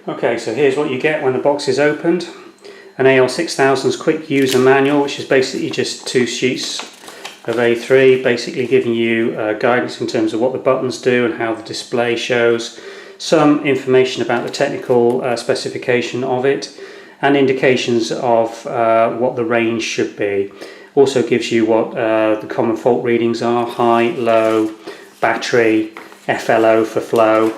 Okay, so here's what you get when the box is opened. An AL6000's quick user manual, which is basically just 2 sheets of A3, basically giving you guidance in terms of what the buttons do and how the display shows, some information about the technical specification of it, and indications of what the range should be. Also gives you what the common fault readings are: high, low, battery, FLO for flow,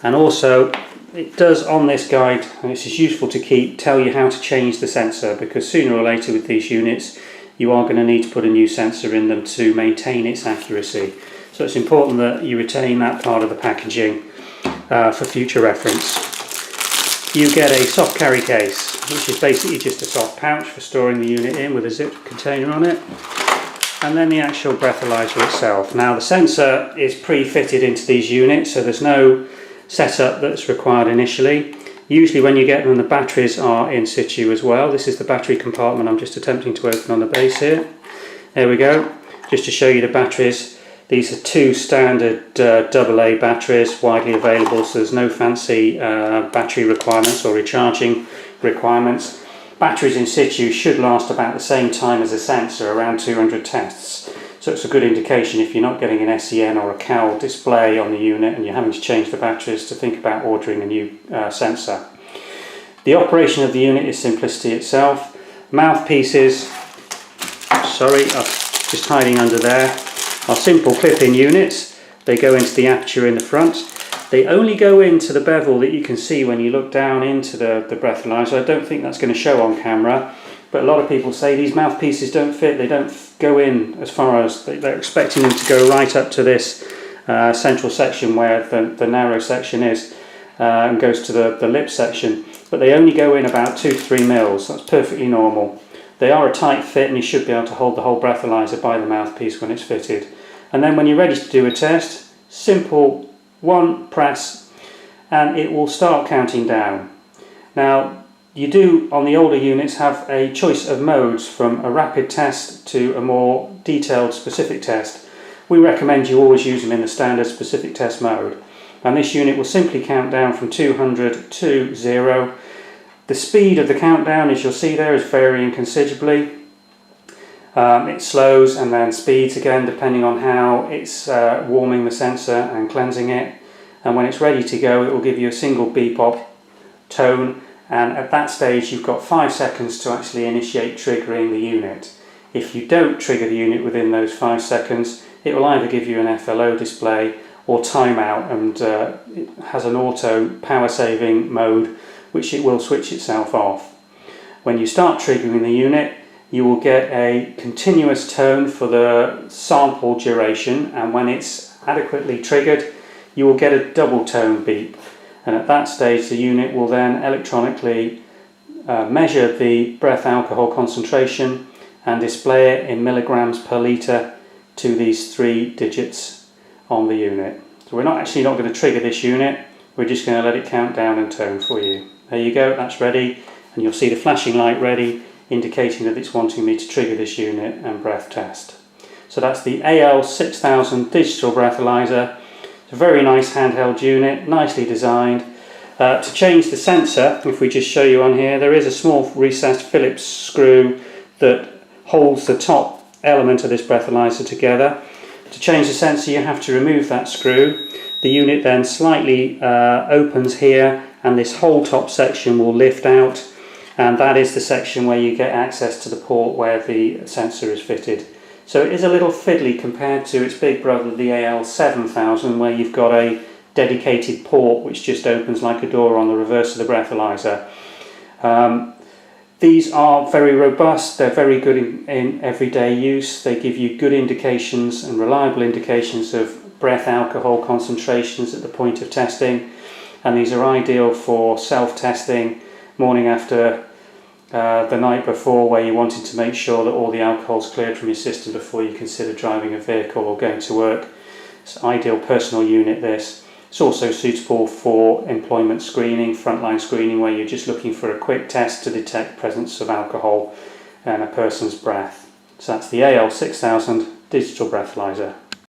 and also it does on this guide, and it's useful to keep, tell you how to change the sensor, because sooner or later with these units you are going to need to put a new sensor in them to maintain its accuracy. So it's important that you retain that part of the packaging for future reference. You get a soft carry case, which is basically just a soft pouch for storing the unit in with a zip container on it, and then the actual breathalyzer itself. Now the sensor is pre-fitted into these units, so there's no setup that's required initially. Usually when you get them, the batteries are in situ as well. This is the battery compartment I'm just attempting to open on the base here. There we go, just to show you the batteries. These are 2 standard AA batteries, widely available, so there's no fancy battery requirements or recharging requirements. Batteries in situ should last about the same time as a sensor, around 200 tests. So it's a good indication if you're not getting an SEN or a CAL display on the unit and you're having to change the batteries, to think about ordering a new sensor. The operation of the unit is simplicity itself. Mouthpieces, sorry, just hiding under there, are simple clip-in units. They go into the aperture in the front. They only go into the bevel that you can see when you look down into the breathalyzer. I don't think that's going to show on camera, but a lot of people say these mouthpieces don't fit, they don't go in as far as, they're expecting them to go right up to this central section where the narrow section is, and goes to the lip section, but they only go in about 2 to 3 mils. That's perfectly normal. They are a tight fit and you should be able to hold the whole breathalyzer by the mouthpiece when it's fitted. And then when you're ready to do a test, simple 1 press and it will start counting down. Now you do on the older units have a choice of modes, from a rapid test to a more detailed specific test. We recommend you always use them in the standard specific test mode, and this unit will simply count down from 200 to 0. The speed of the countdown, as you'll see there, is varying considerably. It slows and then speeds again depending on how it's warming the sensor and cleansing it, and when it's ready to go it will give you a single beep-op tone, and at that stage you've got 5 seconds to actually initiate triggering the unit. If you don't trigger the unit within those 5 seconds, it will either give you an FLO display or timeout, and it has an auto power saving mode which it will switch itself off. When you start triggering the unit, you will get a continuous tone for the sample duration, and when it's adequately triggered you will get a double tone beep, and at that stage the unit will then electronically measure the breath alcohol concentration and display it in milligrams per litre to these 3 digits on the unit. So we're not going to trigger this unit, we're just going to let it count down and tone for you. There you go, that's ready, and you'll see the flashing light ready, indicating that it's wanting me to trigger this unit and breath test. So that's the AL6000 digital breathalyzer. It's a very nice handheld unit, nicely designed. To change the sensor, if we just show you on here, there is a small recessed Phillips screw that holds the top element of this breathalyzer together. To change the sensor you have to remove that screw. The unit then slightly opens here and this whole top section will lift out, and that is the section where you get access to the port where the sensor is fitted. So it is a little fiddly compared to its big brother, the AL6000, where you've got a dedicated port which just opens like a door on the reverse of the breathalyzer. These are very robust, they're very good in everyday use. They give you good indications and reliable indications of breath alcohol concentrations at the point of testing, and these are ideal for self-testing morning after the night before, where you wanted to make sure that all the alcohol's cleared from your system before you consider driving a vehicle or going to work. It's an ideal personal unit, this. It's also suitable for employment screening, frontline screening, where you're just looking for a quick test to detect presence of alcohol in a person's breath. So that's the AL6000 digital breathalyzer.